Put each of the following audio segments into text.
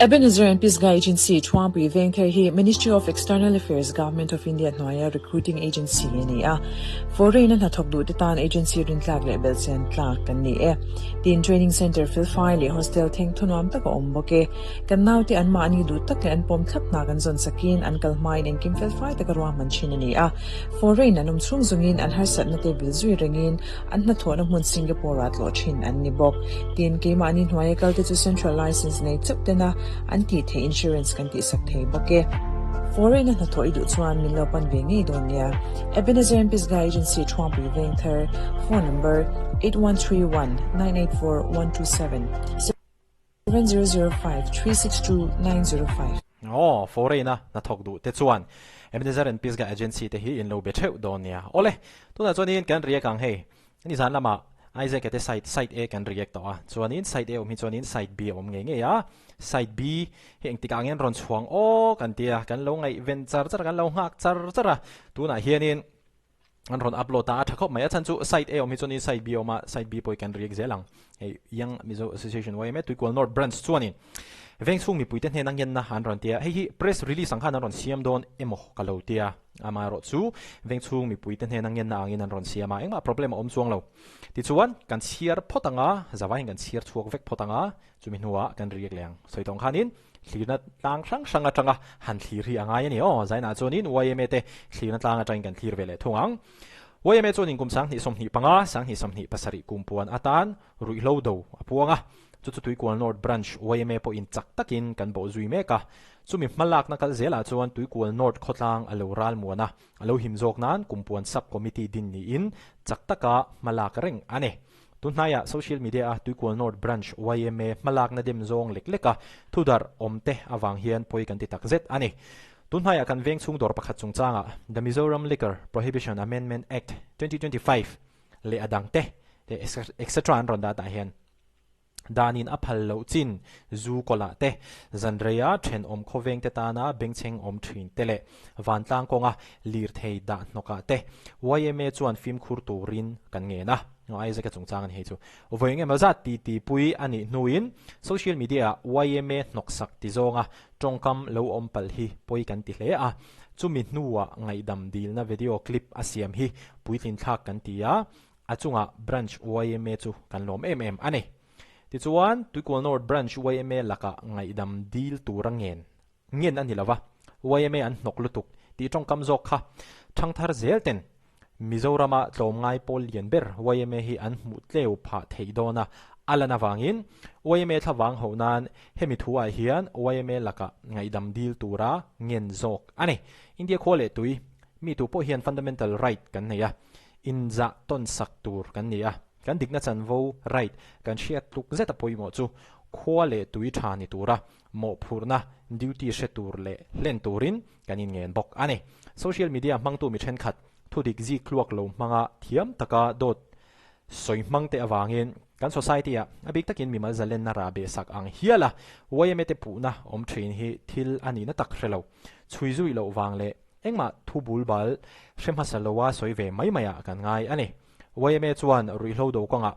Ebenezer and Pisga Agency chhuak veng thar hi Ministry of External Affairs Government of India Noya Recruiting Agency ania foreign na thok du tan agency rin tlak level sen tlak kan ni tin training center fil file hostel theng thunom ta ko omboke kan naw ti an ma ani du tak an pom thlap na kan zon sakin an kal main en kim fil file ta karwa man chin ania foreign anum chung zungin an har sat na te bil zui ringin an na thona mun Singapore at lo chin an ni bok tin ke ma ni noya kal te central license nei chup te na anti the insurance kan ti sak thei boke foreign na thoi du chuan min lo pan ve ngai don ya Ebenezer and Pisga Agency chhuak veng thar phone number 8131 984 127 7005 362 905 foreign na thok du te chuan Ebenezer and Pisga Agency te hi in lo be theu don ya ole tuna chuanin kan ria kang he ni zan lama Isaac at site A kan react to chuanin site A mi chuanin site B nge ya site B heng tikangen ron chuang kan tia kan lo ngai venture char kan lo ngak char tuna hianin an ron upload ta thakop mai chan chu site A mi chuanin site B ma site B poi kan react zelang hey yang Mizo Association YMA Tuikual North branch chuanin veng chung mi puiten hen angyen na han ron tia hei press release ang khan ron siam don emo kalo tia ama ro chu veng chung mi puiten hen angyen na angin an ron siama engma problem om chuang lo ti chuan kan chiar photanga zawa hin kan chiar chuak vek photanga chumi nuwa kan riek leng soitong khanin hlina tang sang atanga han thlir hi anga yani zaina chonin YMA te hlina tang atang kan thlir vele thungang YMA chonin kum sang ni som ni panga sang ni som ni pasari kumpuan atan rui lo do apuanga chu Tuikual North branch YMA po in chak takin kan bo zui meka chumi malak na kal zela chuan Tuikual North khotlang alo ral muana alo himjok nan kumpuan sub committee din ni in chak taka malak reng ane tunaya social media Tuikual North branch YMA malak na dem zong lekleka thudar omte awang hian poi kan ti tak zet ane tunaya kan veng chung dor pakhat chung changa the Mizoram Liquor Prohibition Amendment Act 2025 le adang te etc an ronda ta hian danin aphal lo chin zu kola te zanreya then om khoveng te tana bengcheng om thin tele wantlang konga lir thei da noka te YMA chuan film khur turin kan nge na ai zaka chungchang an he chu voinge maza ti pui ani nuin social media YMA noksak ti zonga tongkam lo om pal hi poi kan ti hle a chumi nuwa ngai dam dil na video clip asiam hi puitlin thak kan tia achunga branch YMA chu kan lom ane ti chuan Tuikual North branch YMA laka ngai dam deal turangen ngen an hilawa YMA an noklutuk ti tongkam zok kha thangthar zelten Mizorama tlom ngai pol yenber YMA hi an mutleu pha theidona alana wangin YMA thawang honan hemi thuwa hian YMA laka ngai dam deal tura ngen zok ane India khole tui mi tu po hian fundamental right kan neya inza ton sak tur kan neya kan dikna chan vo right kan shiat tuk zeta poimo chu khwale tui thani tura mo phurna duty shetur le len turin kanin ngen bok ane social media mangtu mi then khat thudik ji kluak lo manga thiam taka dot soi mangte awangin kan society a abik takin mi mal zalen na rabe sak ang hiala YMA te puna om train hi thil ani na tak hrelo chuizui lo wangle engma thu bulbal shemha salowa soive mai maya kan ngai ane YMA chuan ruihlo do konga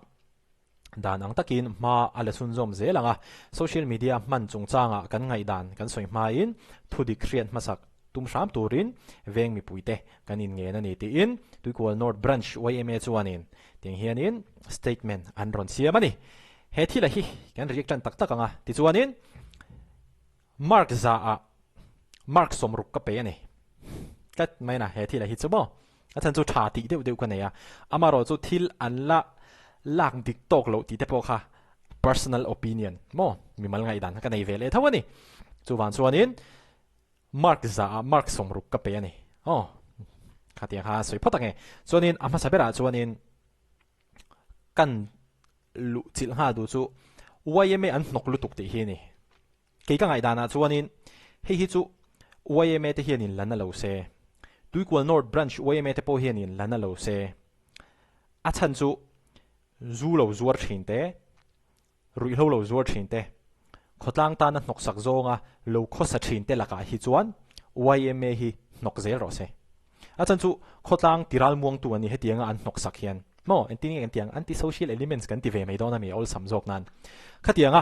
dan ang takin ma ala sunzom zelanga social media man chungchanga kan ngai dan kan soi ma in thudi krian masak tum sham turin veng mi puite kanin nge na ni ti in Tuikual North branch YMA chuanin ting hianin statement an ron siamani he thila hi kan reaction tak takanga ti chuanin mark somruk ka pe ani kat mai na he thila hi chumo achan chu tha ti deu ka neya amaro chu thil an lak dik tok lo ti te po kha personal opinion mo mi mal ngai dan ka nei vele thawani chuwan chuanin mark somruk ka pe ani khatia kha soi photange chuanin ama sabera chuanin kan lu chil ha du chu YMA an noklu tuk te hi ni ke ka ngai dana chuanin hi chu YMA te hianin lana lo se Tuikual North branch YMA te po hianin lana lo se achan chu zu lo zuar thin te rui lo zuar thin te khotlang ta na noksak zonga lo khosa thin te laka hi chuan YMA hi nokzel ro se achan chu khotlang tiral muang tu ani hetianga an noksak hian mo enting entiang anti social elements kan ti ve mai dona mi ol samjok nan khatianga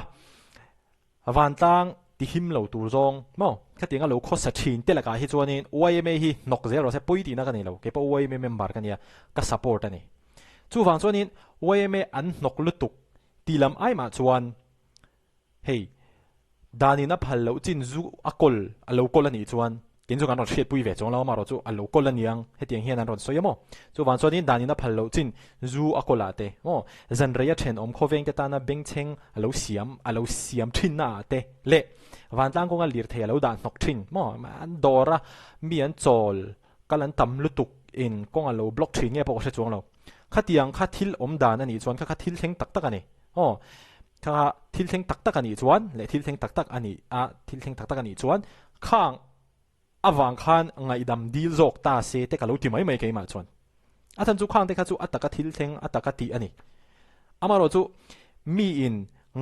awantang ti him lo tur zong mo ka tinga lo kho sa thin te la ka hi chuanin YMA hi nok zero se pui ti na ka ni lo ke po YMA member ka nia ka support ani chu wang chuanin YMA an nok lutuk ti lam ai ma chuan hei danina phal lo chin zu akol alo kol ani chuan kin chu kan ron hriat pui ve chong lo ma ro chu alo kol aniang hetiang hian an ron soyamo chu wan chuanin danina phal lo chin zu akola te mo zan reya then om khoveng te ta na beng cheng alo siam thin na te le van tlang ko ngal lir the alo dan nok thin mo an dora mi an chol kalan tam lutuk in kong alo block thin nge po se chuang lo khatiang kha thil om dan ani chuan kha thil theng tak tak ani kha thil theng tak tak ani chuan le thil theng tak tak ani thil theng tak tak ani chuan khang awang khan ngai dam dil zok ta se te ka lo ti mai ke ma chuan athan chu khang te kha chu ataka thil theng ataka ti ani amaro chu mi in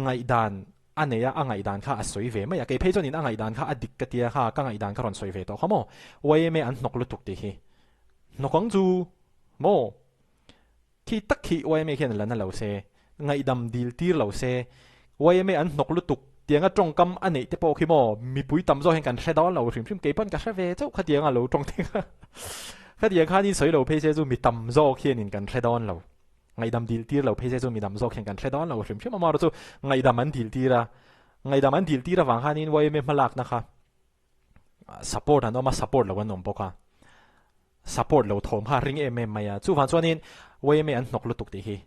ngai dan aneya angai dan kha asoi ve ma ya ke phejon in angai dan kha adik ka tia kha ka ngai dan kha ron soi ve to khamo YMA an nok lu tuk te hi nokang chu mo khi tak khi YMA khian lan na lo se ngai dam dil tir lo se YMA an nok lu tuk tiếng trong cam anh ấy tiếp bộ khi mà mi bùi tầm rồi hiện cảnh xe đó lâu phim kế bên cả xe về cháu khát tiếng lâu trong tiếng khát tiếng khát đi sấy lâu phê xe dù mi tầm rồi khi hiện cảnh xe đó lâu ngày đam deal tia lâu phê xe dù mi tầm rồi hiện cảnh xe đó lâu phim mà rồi ngày đam anh deal tia ra vàng khát đi YMA mà lạc na kha support anh mà support lâu anh nôm bốc ha support lâu thom ha ring em mày chú phán cho nên YMA anh nọc lụt tục thì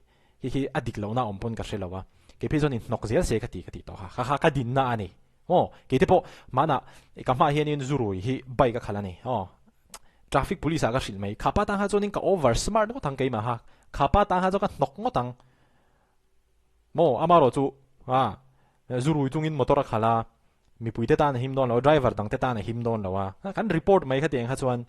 hi adik lâu na om pon cả xe lâu cái phía trên nóc dễ sẽ cái tí đó ha cái đinh na anh cái thế bộ mà na cái mà hiện nay rủi hi bay cái khala này traffic police cái xịt mày khapa tang ha cho nên cái over smart nó thằng cái mà ha khapa tang ha cho cái nóc nó thằng amaro chu rủi tung in motor khala mi pui te ta na him don lo driver dang te ta na him don lo kan report mai cái tiếng ha chuan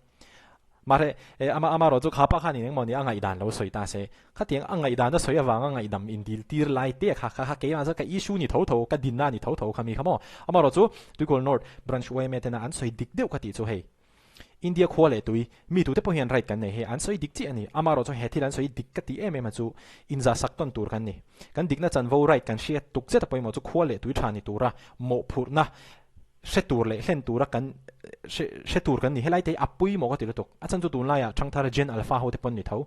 mà thế ama rồi chú khapa khani neng moni angai dan lo soi ta se khatiang angai dan da soi awang angai dam in dil tir lai te kha ke ma za ka issue ni tho ka din na ni tho khami khamo ama ro chu Tuikual North branch YMA te na an soi dik deu khati chu hei India khole tui mi tu te po hian right kan nei he an soi dik chi ani ama ro chu he thil an soi dik ka ti em chu inza sak ton tur kan ni kan dik na chan vo right kan she tuk che ta poi mo chu khole tui thani tura mo phur na se tur le hlen tura kan se tur kan ni helai te apui mo ka ti tok achan chu tun la ya thang thar gen alpha ho te pon ni tho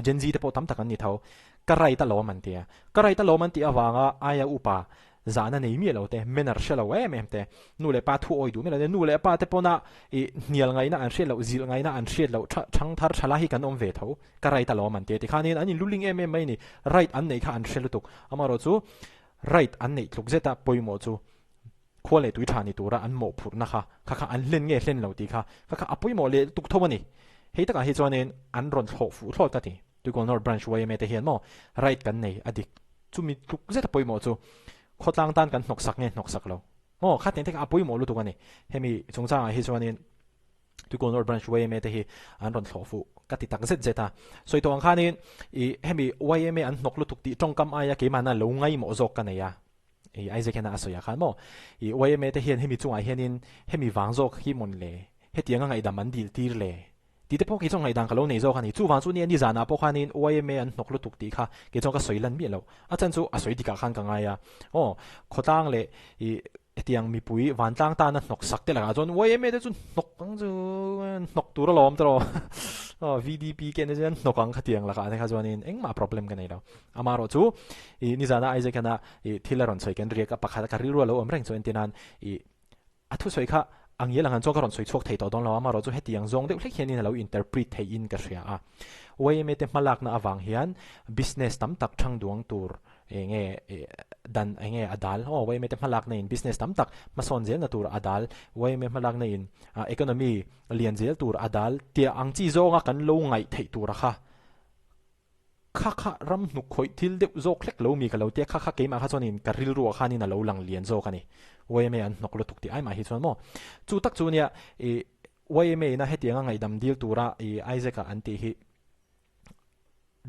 gen z te po tam tak an ni tho ka rai ta lo man ti awanga aya upa zana nei mi lo te menar shelo em te nu le pa thu oi du me le nu le pa te pona nial ngai na an shelo zil ngai na an shelo thang thar thala hi kan om ve tho ka rai ta lo man te khanin ani luling em mai ni right an nei kha an shelo tok amaro chu right an nei thluk zeta poimo chu khole tui thani tura an mo phur na kha an len nge hlen lo ti kha apui mo le tuk thomani hei taka hi chuanin an ron fu thlot ka ti Tuikual North branch YMA te hian mo right kan nei adik chumi tuk zeta poimo chu khotlang tan kan nok sak lo mo kha ten te apui mo lu tu ani hemi chungcha hi chuanin Tuikual North branch YMA te hi an ron fu ka ti tak zeta soi to ang khanin hemi YMA an nok lu tuk ti tongkam aya ke mana lo ngai mo zok ka nei ya Isaac na asoya khan mo YMA te hian hemi chunga hianin hemi wangzok hi mon le hetianga ngai da mandil tir le ti te po ki chong ngai dang kalo nei zo khani chu wang chu ni ani zana po khanin YMA an nok lu tuk ti kha ke chong ka soilan mi lo achan chu asoi dika khan ka nga ya khotang le hetiang mi pui wan tlang ta na nok sak te la jon YMA te chu nok ang chu nok tur lom tro VDP ke ne jan nokang khatiang la ka ne kha jonin engma problem ka nei lo amaro chu ni zana Isaac na thilaron choi ken ria ka pakha ka ri ro lo omreng cho entinan athu soi kha ang yelang an chokaron soi chok thei to don lo amaro chu hetiang zong de hlek hian in lo interpret thei in ka ria YMA te malak na awang hian business tam tak thang duang tur enge dan enge adal YMA te malak na in business tam tak mason zel na tur adal YMA malak na in economy lian zel tur adal tia ang chi zonga kan lo ngai thei tur kha ram nu khoi thil de zo khlek lo mi ka lo tia kha ke ma kha chonin ka ril ru khani na lo lang lian zo kani YMA an nok lo tuk ti ai ma hi chon mo chu tak chu nia YMA na hetianga ngai dam deal tura Isaac an ti hi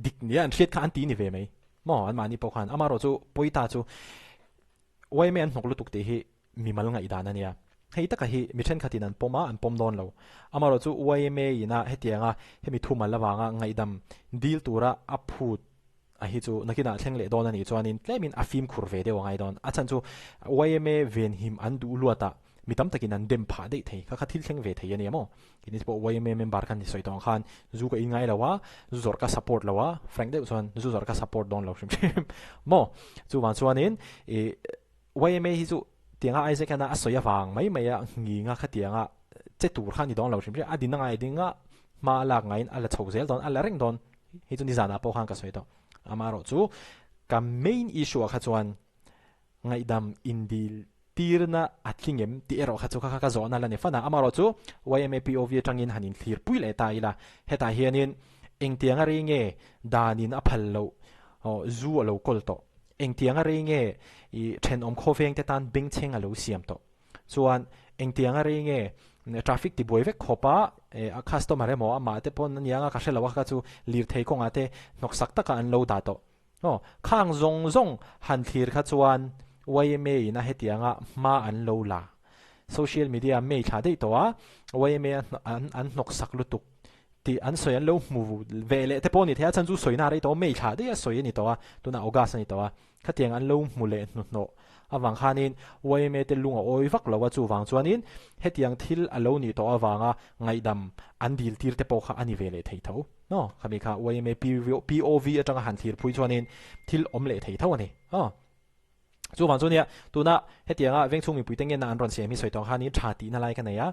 dik nia an hriat kha an ti ni ve mai mo an mani po khan amaro chu poita chu YMA an nok lu tuk te hi mimal ngai dan ania hei taka hi mission khatin an poma an pom don lo amaro chu YMA ina hetianga hemi thuma lawanga ngai dam deal tura aphut hi chu nakina thleng le don ani chuanin tlemin a film khur ve de wangai don a chan chu YMA ven him an du luata mitam takin an dem pha de thei kha thil thleng ve thei ani amo kini po YMA member kan ni soitong khan zu ka ingai lawa zu zor ka support lawa frank de chuan zu zor ka support don lo shim mo chu wan chuanin YMA hi chu tianga ai se kana asoya wang mai mai a ngi nga khatianga che tur khan ni don lo shim a din ngai dinga ma la ngain ala chhozel don ala reng don hi chu ni zana po khan ka soito amaro chu ka main issue kha chuan ngai dam indil tirna atlingem ti ero kha chu kha zona la ne fana amaro chu YMA POV tangin hanin thlir puile ta ila heta hianin eng tianga ringe danin aphal lo zu lo kolto eng tianga ringe I then om khofeng te tan bing cheng alo siam to chuan eng tianga ringe traffic ti boy vek khopa a customer emo ama te pon nianga ka hela wa ka chu lir thei konga te nok sak taka an lo da to khang zong zong han thlir kha chuan YMA na hetianga ma an lo la social media me tha dei to a YMA an nok sak lutuk ti an soi an lo mu vele te pon ni thea chan chu soina rei to me tha dei a soi ni to a tuna august ni to a khatiang an lo mu le no awang khanin YMA te lunga oi vak lawa chu wang chuanin hetiang thil alo ni to awanga ngaidam an dil tir te po kha ani vele thei tho no khami kha YMA POV atanga han thir phui chuanin thil om le thei tho ani chu wang chunia tuna hetianga vengchung mi puiteng na an ron se mi soitong hani thati na lai ka nei a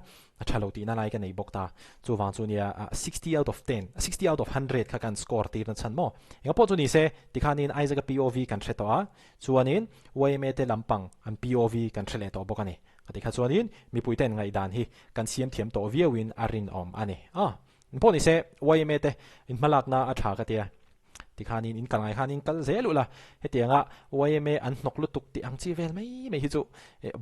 thalo ti na lai ka nei bokta chu wang chunia 60 out of 10 60 out of 100 kha kan score tir na chan mo enga po chu ni se tikhanin aizaga POV kan threto a chuanin YMA te lampang an POV kan threle to bokani kati kha chuanin mi puiten ngai dan hi kan siam thiam to viewin arin om ani po ni se YMA te in malak na a tha ka tia tikhanin in kalngai khanin kal zelula hetianga YMA an nok lutuk ti angchi vel mai hi chu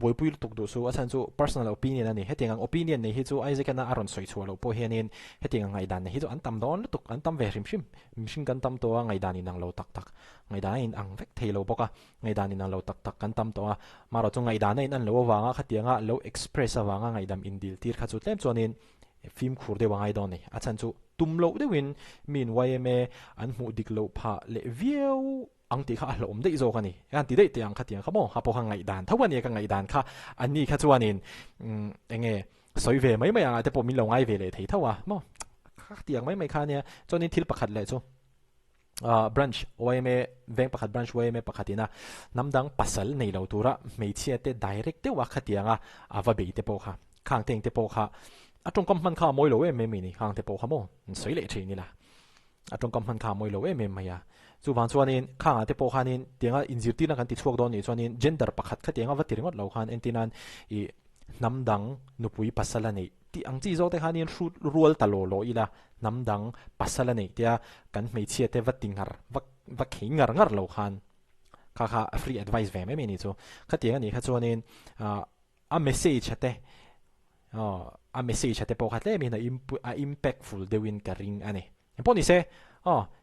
boipui lutuk du su asan chu personal opinion ani hetianga opinion nei hi chu ai zekana aron soi chualo po hianin hetianga ngai dan nei hi chu an tam don lutuk an tam ve hrim kan tam to ngai dan inang lo tak ngai dan in ang vek thei lo boka ngai dan inang lo tak kan tam to maro chu ngai dan in an lo wanga khatianga lo express awanga ngai dam indil tir kha chu tlem chonin film khur de wangai don ni achan chu tum lo de win min YMA an mu dik lo pha le vieu ang ti kha hlom de zo kani an ti de tiang kha tiang khamo ha po kha ngai dan thawani ka ngai dan kha ani kha chuanin enge soi ve mai anga te po min lo ngai ve le thei thawa mo kha tiang mai kha ne chonin thil pakhat le chu branch YMA veng pakhat branch YMA pakhatina namdang pasal nei lo tura mei chia te direct te wa khatianga awa be te po kha khang teng te po kha atong kam man kha moi lo em mi ni khang te po khamo soi le thi ni la atong kam man kha moi lo em maya chu wan chuanin khang te po khanin tianga injir ti na kan ti chhuak don ni chuanin gender pakhat kha tianga watir ngot lo khan entinan I namdang nupui pasalani ti angchi zo te khanin rual talo lo ila namdang pasalani tia kan mei chia te watingar wak khingar ngar lo khan kha free advice ve me ni chu kha tianga ni kha chuanin a message ate a message ate po khatle mi na impactful de win ka ring ani poni se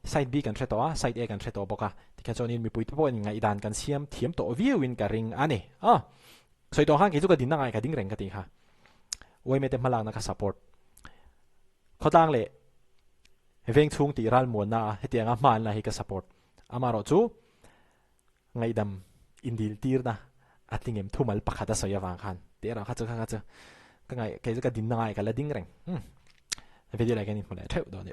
side B kan threto side A kan threto boka tikha chonin mi pui po ngai dan kan siam thiam to view win ka ring ani soi to hang ki chu ka din na ngai ka ding reng ka ti kha YMA te malang na ka support khodang le veng chung ti ral mo na hetianga man la hi ka support amaro chu ngai dam indil tir na atlingem thumal pakhata soya wang khan te ra kha chu ka ngai ke ka din na ngai ka la ding reng video like ani mula theu do ni